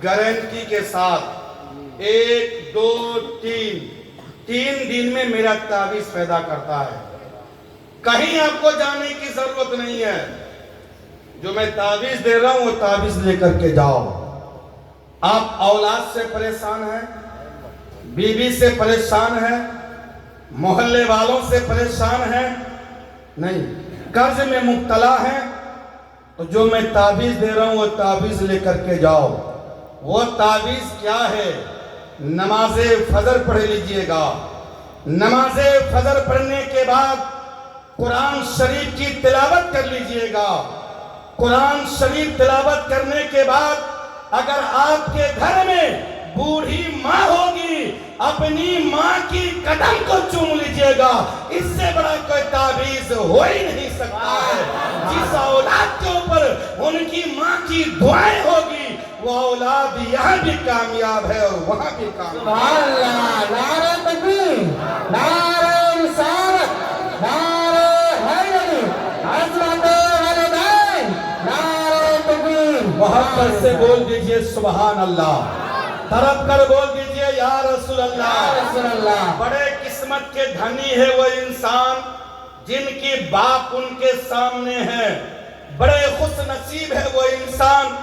Guarantee کے ساتھ 1 2 3 دن میں میرا تعویذ پیدا کرتا ہے. کہیں آپ کو جانے کی ضرورت نہیں ہے. جو میں تعویذ دے رہا ہوں وہ تعویذ لے کر کے جاؤ. آپ اولاد سے پریشان ہیں, بیوی سے پریشان ہیں, محلے والوں سے پریشان ہیں, نہیں, قرض میں مبتلا ہیں, تو جو میں تعویذ دے رہا ہوں وہ تعویذ لے کر کے جاؤ. وہ تعویذ کیا ہے؟ نماز فجر پڑھ لیجئے گا. نماز فجر پڑھنے کے بعد قرآن شریف کی تلاوت کر لیجئے گا. قرآن شریف تلاوت کرنے کے بعد اگر آپ کے گھر میں بوڑھی ماں ہوگی, اپنی ماں کی قدم کو چوم لیجئے گا. اس سے بڑا کوئی تعویذ ہو ہی نہیں سکتا ہے. جس اولاد کے اوپر ان کی ماں کی دعائیں ہوگی وہ اولاد یہاں بھی کامیاب ہے اور وہاں بھی کامیاب ہے. سبحان اللہ. نعرہ تکبیر, نعرہ رسالت, نعرہ حیدری, عظمت والدین, نعرہ تکبیر. محبت سے بول دیجئے سبحان اللہ. تڑپ کر بول دیجئے یا رسول اللہ. یا رسول اللہ. بڑے قسمت کے دھنی ہے وہ انسان جن کی باپ ان کے سامنے ہے. بڑے خوش نصیب ہے وہ انسان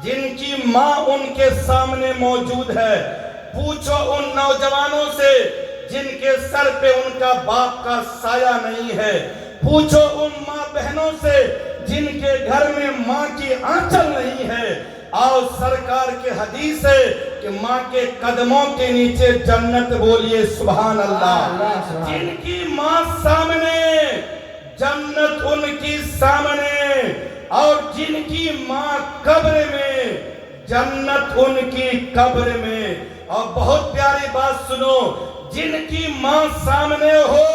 جن کی ماں ان کے سامنے موجود ہے. پوچھو ان نوجوانوں سے جن کے سر پہ ان کا باپ کا سایہ نہیں ہے. پوچھو ان ماں بہنوں سے جن کے گھر میں ماں کی آنچل نہیں ہے. اور سرکار کے حدیث ہے کہ ماں کے قدموں کے نیچے جنت. بولیے سبحان اللہ. جن کی ماں سامنے جنت ان کی سامنے, اور جن کی ماں قبر میں جنت ان کی قبر میں. اور بہت پیاری بات سنو, جن کی ماں سامنے ہو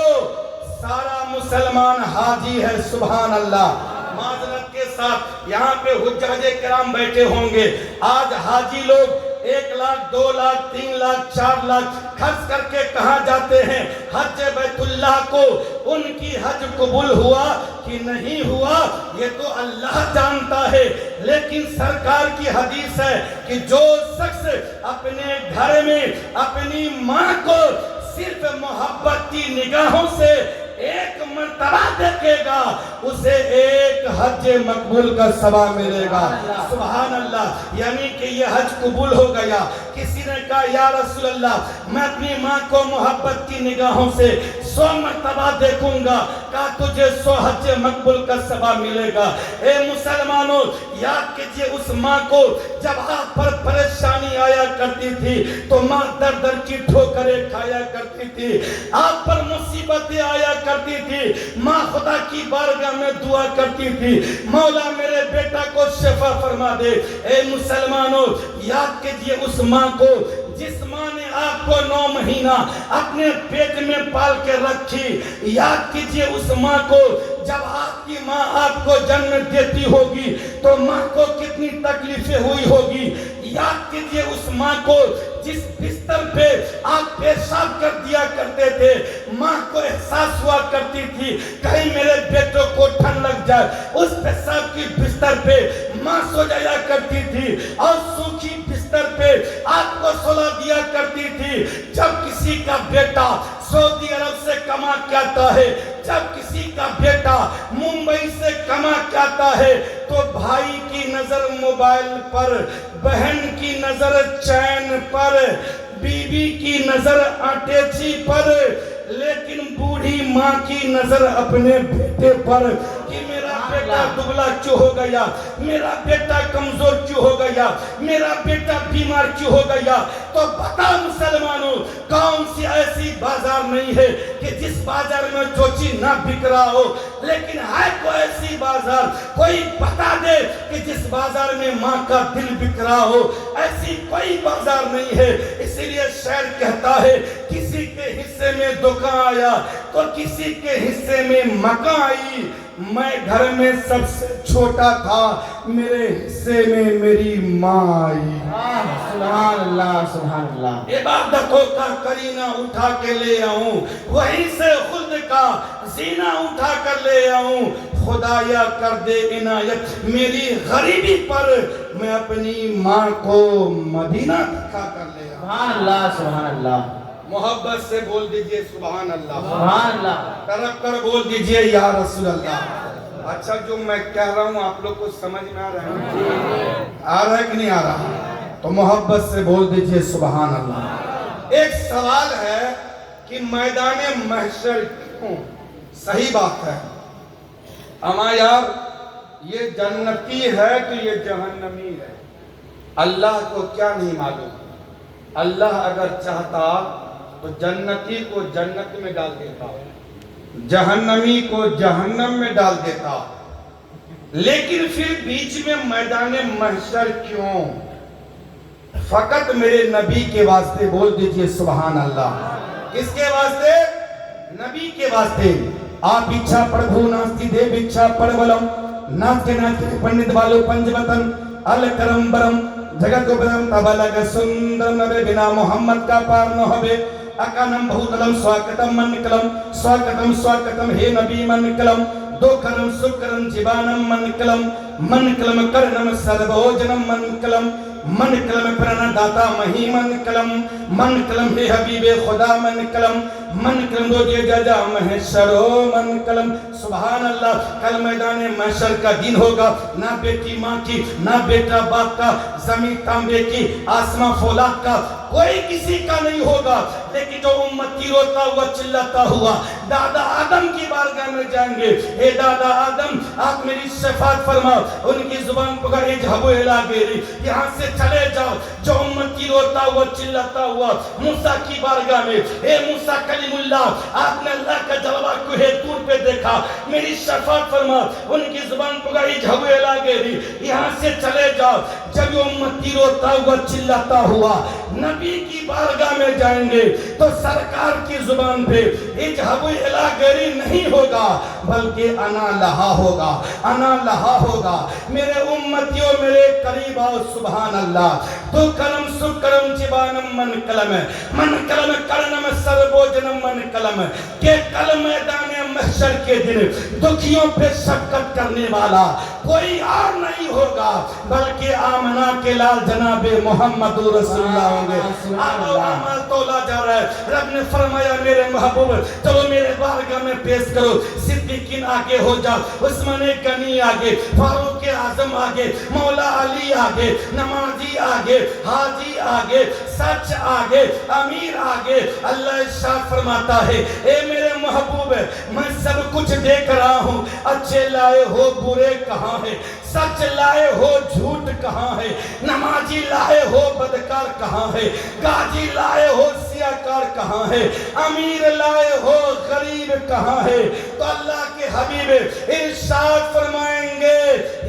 سارا مسلمان حاجی ہے. سبحان اللہ. معذرت کے ساتھ یہاں پہ حجاج کرام بیٹھے ہوں گے. آج حاجی لوگ 1 لاکھ 2 لاکھ 3 لاکھ 4 لاکھ خرچ کر کے کہاں جاتے ہیں؟ حج بیت اللہ کو. ان کی حج قبول ہوا کہ نہیں ہوا یہ تو اللہ جانتا ہے, لیکن سرکار کی حدیث ہے کہ جو شخص اپنے گھر میں اپنی ماں کو صرف محبت کی نگاہوں سے 1 مرتبہ دیکھے گا اسے 1 حج مقبول کا ثواب ملے گا. سبحان اللہ. یعنی کہ یہ حج قبول ہو گیا. کسی نے کہا یا رسول اللہ میں اپنی ماں کو محبت کی نگاہوں سے 100 مرتبہ دیکھوں گا. کہا تجھے 100 حج مقبول کا ثواب ملے گا. اے مسلمانوں, یاد کیجئے اس ماں کو جب آپ پر پریشانی آیا کرتی تھی تو ماں در در کی ٹھوکریں کھایا کرتی تھی. آپ پر مصیبتیں آیا کرتی تھی, ماں خدا کی بارگاہ میں دعا کرتی تھی, مولا میرے بیٹا کو شفا فرما دے. اے مسلمانوں, یاد کیجئے اس ماں کو جس ماں نے آپ کو 9 مہینہ اپنے پیٹ میں پال کے رکھی. یاد کیجئے اس ماں کو جب آپ کی ماں آپ کو جنم دیتی ہوگی تو ماں کو کتنی تکلیفیں ہوئی ہوگی. یاد کیجئے اس ماں کو جس بستر پہ آپ پیشاب کر دیا کرتے تھے, ماں کو احساس ہوا کرتی تھی کہیں میرے بیٹوں کو ٹھنڈ لگ جائے. اس پیشاب کی بستر پہ ماں سو جایا کرتی تھی اور سوکھی بستر پہ آپ کو سلا دیا کرتی تھی. جب کسی کا بیٹا سعودی عرب سے کما کے آتا ہے, جب کسی کا بیٹا ممبئی سے کما کے آتا ہے تو بھائی کی نظر موبائل پر, بہن کی نظر چین پر, بیوی کی نظر اٹیچی پر, لیکن بوڑھی ماں کی نظر اپنے بیٹے پر کہ میرا بیٹا دبلا کیوں ہو گیا, میرا بیٹا کمزور کیوں ہو گیا, میرا بیٹا بیمار کیوں ہو گیا. تو بتا مسلمانوں, کون سی ایسی بازار نہیں ہے کہ جس بازار میں جو چیز نہ بک رہا ہو, لیکن ہے کوئی ایسی بازار, کوئی بتا دے کہ جس بازار میں ماں کا دل بک رہا ہو. ایسی کوئی بازار نہیں ہے. اسی لیے شاعر کہتا ہے کسی کے حصے میں دکان آیا تو کسی کے حصے میں مکان آئی. میں گھر میں سب سے چھوٹا تھا, میرے حصے میں میری ماں آئی. سبحان اللہ, سبحان اللہ. عبادتوں کا کرینہ اٹھا کے لے آؤں, وہیں سے خلد کا زینہ اٹھا کر لے آؤں. خدایا کر دے عنایت میری غریبی پر، میں اپنی ماں کو مدینہ دکھا کر لے آؤں۔ سبحان اللہ سبحان اللہ۔ محبت سے بول دیجئے سبحان اللہ، سبحان اللہ۔ تڑپ کر بول دیجئے یا رسول اللہ۔ اچھا جو میں کہہ رہا ہوں آپ لوگ کو سمجھ میں آ رہا ہے؟ آ رہا ہے کہ نہیں آ رہا؟ تو محبت سے بول دیجئے سبحان اللہ۔ ایک سوال ہے کہ میدان محشر کیوں؟ صحیح بات ہے، اما یار یہ جنتی ہے کہ یہ جہنمی ہے؟ اللہ کو کیا نہیں معلوم؟ اللہ اگر چاہتا تو جنتی کو جنت میں ڈال دیتا، جہنمی کو جہنم میں ڈال دیتا، لیکن پھر بیچ میں میدان محشر کیوں؟ فقط میرے نبی کے واسطے بول دیجئے سبحان اللہ۔ کس کے واسطے؟ نبی کے واسطے۔ آپ اچھا پڑھو ناستی دے بچھا پڑھولم، ناستے ناستے پنڈت والو پنجوتن الکرم برم جگت کو برم تبالگ سندر نبے بنا محمد کا پار نہ ہوئے اکانم بھوتلم سواکتم منکلم سواکتم سواکتم ہے نبی منکلم دو کرم سکرم جبانم منکلم منکلم کرنم سربوجنم منکلم منکلم پرنا داتا مہی منکلم منکلم ہے حبیب خدا منکلم منکلم دو جے جا محشرو منکلم۔ سبحان اللہ، کل میدان محشر کا دن ہوگا، نہ بیٹی ماں کی نہ بیٹا باپ کا، زمین تانبے کی آسمان فولاد کا، کوئی کسی کا نہیں ہوگا، لیکن جو امتی روتا ہوا چلاتا ہوا دادا آدم کی بارگاہ میں جائیں گے، اے دادا آدم آپ میری شفاعت فرماؤ، ان کی زبان پکڑ اجھبو الہ گیری، یہاں سے چلے جاؤ۔ جو امتی روتا ہوا چلاتا ہوا موسیٰ کی بارگاہ میں، اے موسیٰ کلیم اللہ آپ نے اللہ کا جلوہ کوہ طور پہ دیکھا، میری شفاعت فرما، ان کی زبان پکڑ اجھبو الہ گیری، یہاں سے چلے جاؤ۔ جب یہ امتی روتا ہوا چلاتا ہوا نبی کی بارگاہ میں جائیں گے تو سرکار کی زبان پہ اجھبو الہ گیری نہیں ہوگا، بلکہ انا لہا ہوگا، انا لہا ہوگا۔ میرے امتیوں میرے قریب آؤ سبحان اللہ۔ تو کرم سکرم جبانم من کلم کرنم سربوجنم من کلم، کہ کل میدان محشر کے دن دکھیوں پہ شفقت کرنے والا کوئی اور نہیں ہوگا، بلکہ آمنہ کے لال جناب محمد رسول اللہ ہوں گے۔ آدھو عمل تولا جا رہا ہے، رب نے فرمایا میرے محبوب چلو میرے بارگاہ میں پیش کرو، صدیقین آگے ہو جاؤ، عثمان غنی آگے، فاروق اعظم آگے، مولا علی آگے، نمازی آگے، حاجی آگے، سچ آگے، امیر آگے۔ اللہ ارشاد فرماتا ہے اے میرے محبوب میں سب کچھ دیکھ رہا ہوں، اچھے لائے ہو برے کہاں ہے، سچ لائے ہو جھوٹ کہاں ہے، نمازی لائے ہو بدکار کہاں ہے، غازی لائے ہو سیاکار کہاں ہے، امیر لائے ہو غریب کہاں ہے۔ تو اللہ کے حبیب ارشاد فرمائیں گے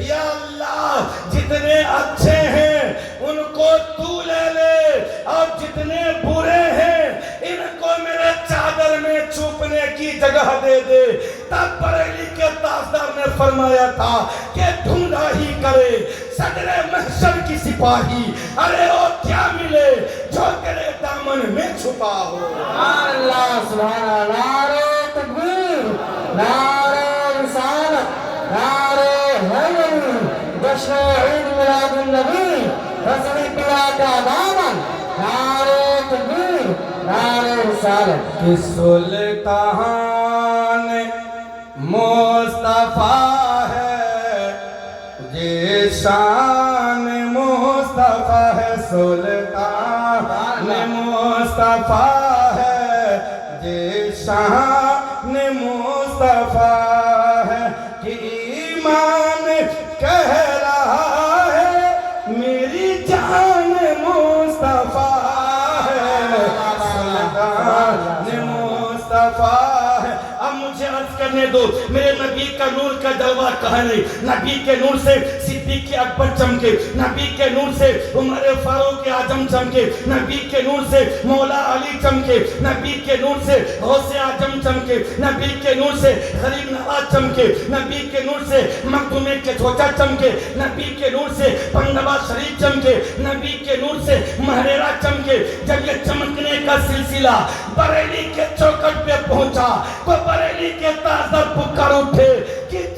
یا اللہ جتنے اچھے ہیں ان کو تو لے لے، اور جتنے برے ہیں ان کو میرے چادر میں چھپنے کی جگہ دے دے۔ تب بریلی کے تاجدار نے فرمایا تھا کہ ڈھونڈا ہی کرے صدر محشر کی سپاہی، ارے او کیا ملے جو تیرے دامن میں چھپا ہو۔ سبحان اللہ سبحان اللہ۔ نعرہ تکبیر، نعرہ رسالت، نعرہ حیدری، جشن عید میلاد النبی، رسول اللہ کا دامن، نعرہ تکبیر، نعرہ رسالت۔ کہ سلطان مصطفیٰ ہے جے شان مصطفیٰ ہے، سلطان مصطفیٰ ہے جے شان مصطفیٰ ہے، کہ ایمان کہہ رہا ہے میری جان مصطفیٰ ہے، سلطان مصطفیٰ ہے۔ اب مجھے عرض کرنے دو میرے نبی کا نور کا جلوہ کہاں نہیں؟ نبی کے نور سے صدیق اکبر چمکے، نبی کے نور سے عمر فاروق اعظم چمکے، نبی کے نور سے مولا علی چمکے، نبی کے نور سے غوث اعظم چمکے، نبی کے نور سے غریب نواز چمکے، نبی کے نور سے مخدوم کے چھوچا چمکے، نبی کے نور سے پنڈوا شریف چمکے، نبی کے نور سے مہریرا چمکے۔ جب یہ چمکنے کا سلسلہ بریلی کے چوکٹ پہ پہنچا تو بریلی کے تاجدار پکار اٹھے کہ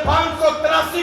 583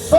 100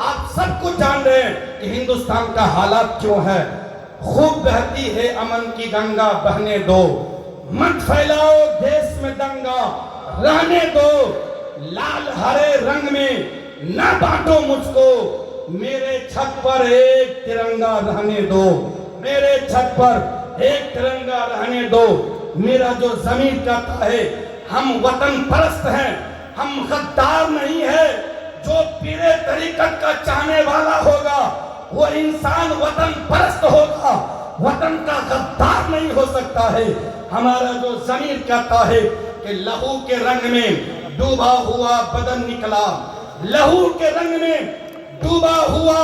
آپ سب کچھ جان رہے ہیں کہ ہندوستان کا حالات کیوں ہے. خوب بہتی ہے امن کی گنگا، بہنے دو. مت پھیلاؤ دیش میں دنگا، رہنے دو. لال ہرے رنگ میں نہ بانٹو مجھ کو. میرے چھت پر ایک ترنگا رہنے دو. میرے چھت پر ایک ترنگا رہنے دو. میرا جو ضمیر کہتا ہے ہم وطن پرست ہیں، ہم غدار نہیں ہے. جو پیرے طریقت کا چاہنے والا ہوگا وہ انسان وطن پرست ہوگا، وطن کا غدار نہیں ہو سکتا ہے. ہمارا جو ضمیر کہتا ہے کہ لہو کے رنگ میں ڈوبا ہوا بدن نکلا، لہو کے رنگ میں ڈوبا ہوا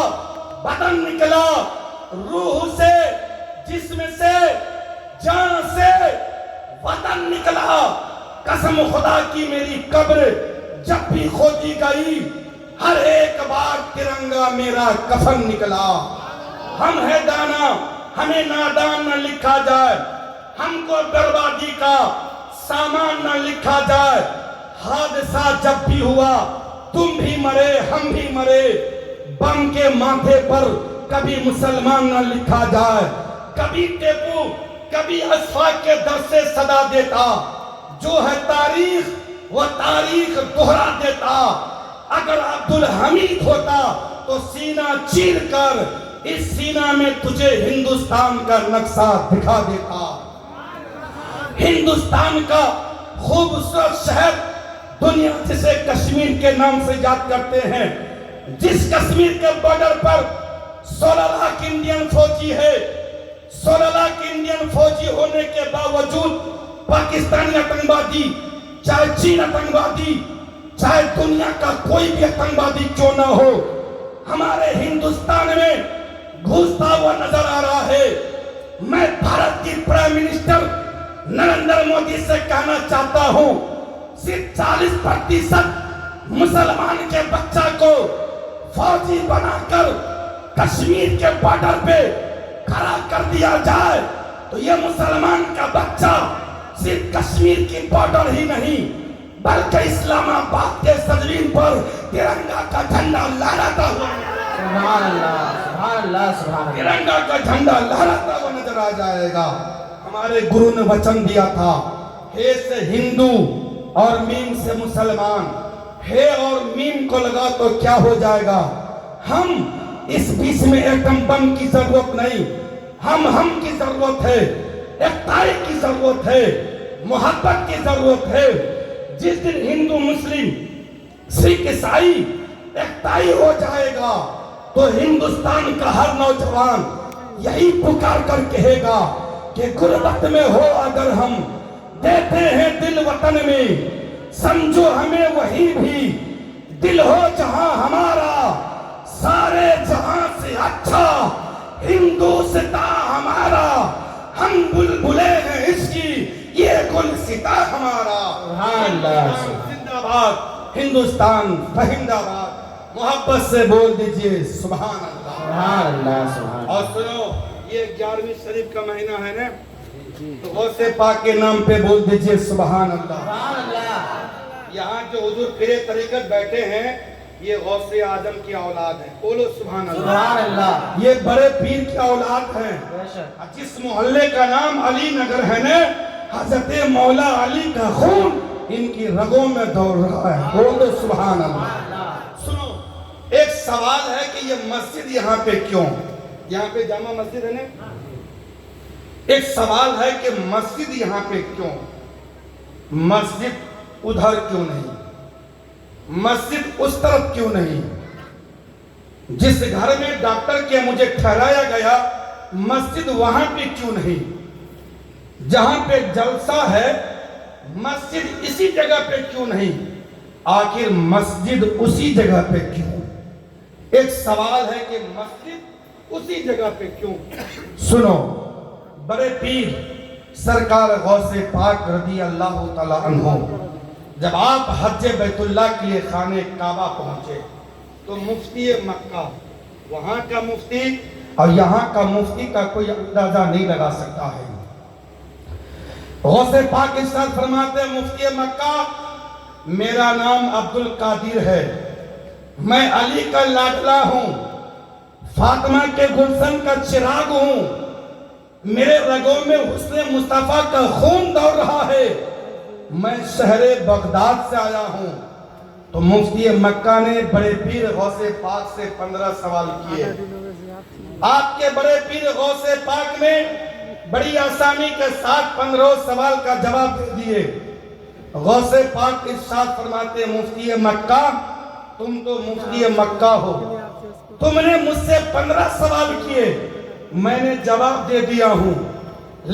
بدن نکلا. روح سے، جسم سے، جان سے وطن نکلا. قسم خدا کی میری قبر جب بھی کھودی گئی ہر ایک بار ترنگا میرا کفن نکلا. ہم ہے دانا، ہمیں نادان نہ لکھا جائے، ہم کو بربادی کا سامان نہ لکھا جائے. حادثہ جب بھی ہوا تم بھی مرے ہم بھی مرے. بم کے ماتھے پر کبھی مسلمان نہ لکھا جائے. کبھی ٹیپو کبھی اشفاق کے در سے صدا دیتا. جو ہے تاریخ وہ تاریخ دہرا دیتا. اگر عبدالحمید ہوتا تو سینہ چیر کر اس سینہ میں تجھے ہندوستان کا نقشہ دکھا دیتا. ہندوستان کا خوبصورت شہر دنیا جسے کشمیر کے نام سے یاد کرتے ہیں، جس کشمیر کے بارڈر پر 16 لاکھ انڈین فوجی ہے. 16 لاکھ انڈین فوجی ہونے کے باوجود پاکستانی آتنکوادی، چاہے چین آتنکوادی، چاہے دنیا کا کوئی بھی آتنکوادی کیوں نہ ہو، ہمارے ہندوستان میں گھستا ہوا نظر آ رہا ہے. میں بھارت کی پرائم منسٹر نریندر مودی سے کہنا چاہتا ہوں، صرف 40% مسلمان کے بچہ کو فوجی بنا کر کشمیر کے بارڈر پہ کھڑا کر دیا جائے تو یہ مسلمان کا بچہ صرف کشمیر کی بارڈر ہی نہیں بلکہ اسلام آباد کے سرزمین پر ترنگا کا جھنڈا لہراتا ہوا، سبحان اللہ سبحان اللہ سبحان اللہ، ترنگا کا جھنڈا لہراتا ہوا نظر آ جائے گا. ہمارے گرو نے وچن دیا تھا، ہے سے ہندو اور میم سے مسلمان. ہے اور میم کو لگا تو کیا ہو جائے گا. ہم اس بیچ میں ایٹم بم کی ضرورت نہیں، ہم کی ضرورت ہے، اقتدار کی ضرورت ہے، محبت کی ضرورت ہے. جس دن ہندو مسلم سکھ عیسائی اقتدار ہو جائے گا تو ہندوستان کا ہر نوجوان یہی پکار کر کہے گا کہ غربت میں ہو اگر ہم دیتے ہیں دل وطن میں، سمجھو ہمیں وہی بھی دل ہو جہاں ہمارا. سارے جہاں سے اچھا ہندوستان ہمارا. ہم بلبلے ہیں اس کی، یہ گلستہ ہمارا. سبحان اللہ زندہ باد ہندوستان، زندہ باد. محبت سے بول دیجئے سبحان اللہ. سبحان اللہ سبحان اور سنو، یہ 11ویں شریف کا مہینہ ہے نا، تو غوث پاک کے نام پہ بول دیجئے سبحان اللہ. اللہ. یہاں جو حضور پیر طریقت بیٹھے ہیں یہ غوث اعظم کی اولاد ہے. بولو سبحان اللہ. سبحان اللہ. یہ بڑے پیر کی اولاد ہیں. بے شک. جس محلے کا نام علی نگر ہے نا، حضرت مولا علی کا خون ان کی رگوں میں دوڑ رہا ہے. بولو سبحان اللہ. سنو، ایک سوال ہے کہ یہ مسجد یہاں پہ کیوں؟ یہاں پہ جامع مسجد ہے نا. ایک سوال ہے کہ مسجد یہاں پہ کیوں؟ مسجد ادھر کیوں نہیں؟ مسجد اس طرف کیوں نہیں؟ جس گھر میں ڈاکٹر کے مجھے ٹھہرایا گیا مسجد وہاں پہ کیوں نہیں؟ جہاں پہ جلسہ ہے مسجد اسی جگہ پہ کیوں نہیں؟ آخر مسجد اسی جگہ پہ کیوں؟ ایک سوال ہے کہ مسجد اسی جگہ پہ کیوں؟ سنو، بڑے پیر سرکار غوث پاک رضی اللہ تعالیٰ عنہ جب آپ حج بیت اللہ کے لیے خانہ کعبہ پہنچے تو مفتی مکہ، وہاں کا مفتی اور یہاں کا مفتی کا کوئی اندازہ نہیں لگا سکتا ہے. غوث پاک ارشاد فرماتے ہیں مفتی مکہ میرا نام عبد القادر ہے، میں علی کا لاڈلا ہوں، فاطمہ کے گلشن کا چراغ ہوں، میرے رگوں میں حسن مصطفیٰ کا خون دوڑ رہا ہے، میں شہر بغداد سے آیا ہوں۔ تو مفتی مکہ نے بڑے پیر غوث پاک سے 15 سوال کیے۔ آپ کے بڑے پیر غوث پاک نے بڑی آسانی کے ساتھ 15 سوال کا جواب دے دیے۔ غوث پاک ارشاد فرماتے مفتی مکہ، تم تو مفتی مکہ ہو، تم نے مجھ سے 15 سوال کیے، میں نے جواب دے دیا ہوں،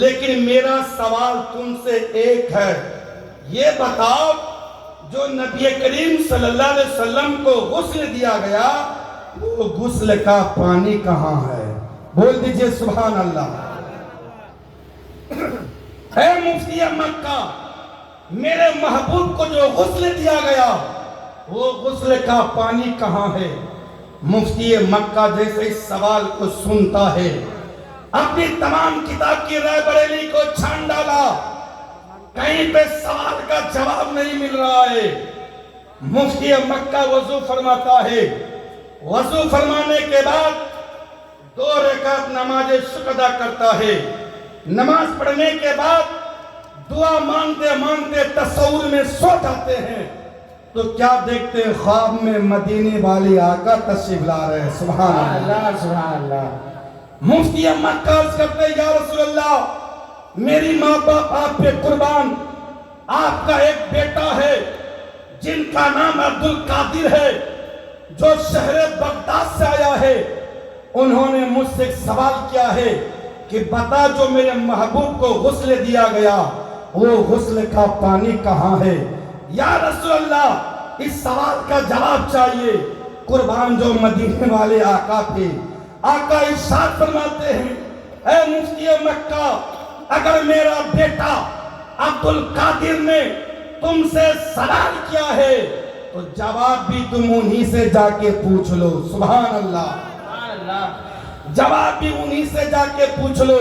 لیکن میرا سوال تم سے ایک ہے، یہ بتاؤ جو نبی کریم صلی اللہ علیہ وسلم کو غسل دیا گیا وہ غسل کا پانی کہاں ہے؟ بول دیجئے سبحان اللہ۔ اے مفتی مکہ، میرے محبوب کو جو غسل دیا گیا وہ غسل کا پانی کہاں ہے؟ مفتی مکہ جیسے اس سوال کو سنتا ہے اپنی تمام کتاب کی رائے بریلی کو چھان ڈالا، کہیں پہ سوال کا جواب نہیں مل رہا ہے۔ مفتی مکہ وضو فرماتا ہے، وضو فرمانے کے بعد 2 رکعت نماز شکر ادا کرتا ہے، نماز پڑھنے کے بعد دعا مانگتے مانگتے تصور میں سو جاتے ہیں، تو کیا دیکھتے ہیں؟ خواب میں مدینے والی آقا تشریف لا رہے ہیں۔ سبحان اللہ، سبحان اللہ۔ مفتی مکہ عرض کرتے ہیں یا رسول اللہ، میری ماں باپ آپ پہ قربان، آپ کا ایک بیٹا ہے جن کا نام عبد القادر ہے، جو شہر بغداد سے آیا ہے، انہوں نے مجھ سے ایک سوال کیا ہے کہ بتا جو میرے محبوب کو غسل دیا گیا وہ غسل کا پانی کہاں ہے؟ یا رسول اللہ اس سوال کا جواب چاہیے۔ قربان جو مدینے والے آقا تھے، آقا ارشاد فرماتے ہیں اے مفتی مکہ، اگر میرا بیٹا عبد القادر نے تم سے سوال کیا ہے تو جواب بھی تم انہی سے جا کے پوچھ لو۔ سبحان اللہ، جواب بھی انہی سے جا کے پوچھ لو۔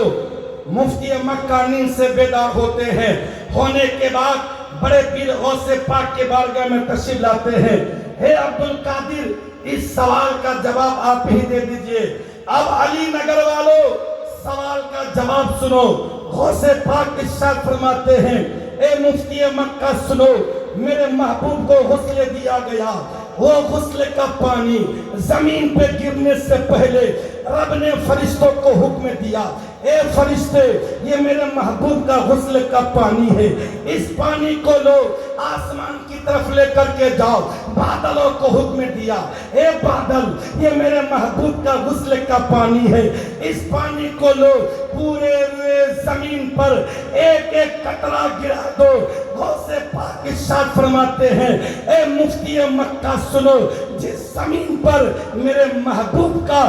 مفتی مکہ نیند سے بیدار ہوتے ہیں، ہونے کے بعد بڑے پیر غوث پاک کے بارگاہ میں تشریف لاتے ہیں۔ اے عبد القادر، اس سوال کا جواب آپ ہی دے دیجئے۔ اب علی نگر والوں سوال کا جواب سنو۔ غوث پاک ارشاد فرماتے ہیں اے مفتی مکہ سنو، میرے محبوب کو غسل دیا گیا، وہ غسل کا پانی زمین پہ گرنے سے پہلے رب نے فرشتوں کو حکم دیا، اے فرشتے یہ میرے محبوب کا غسل کا پانی ہے، اس پانی کو لو آسمان کی طرف لے کر کے جاؤ۔ بادلوں کو حکم دیا، اے بادل یہ میرے محبوب کا غسل کا پانی ہے، اس پانی کو لو پورے زمین پر ایک ایک قطرہ گرا دو۔ غوث پاک ارشاد فرماتے ہیں اے مفتی مکہ سنو، جس زمین پر میرے محبوب کا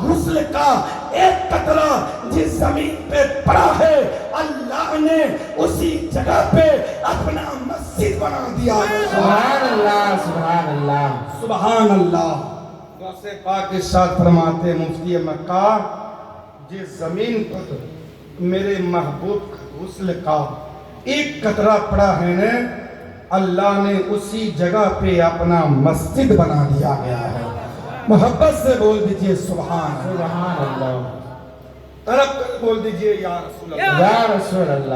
غسل کا ایک قطرہ جس زمین پہ پڑا ہے اللہ نے اسی جگہ پہ اپنا مسجد بنا دیا۔ سبحان اللہ، سبحان اللہ، سبحان اللہ۔ غوث پاک ارشاد فرماتے مفتی مکہ، جس زمین پر میرے محبوب کا غسل کا ایک قطرہ پڑا ہے نا، اللہ نے اسی جگہ پہ اپنا مسجد بنا دیا گیا ہے۔ محبت سے بول دیجئے سبحان اللہ، سبحان اللہ، طرف کر بول دیجئے یا رسول اللہ۔ یا رسول اللہ۔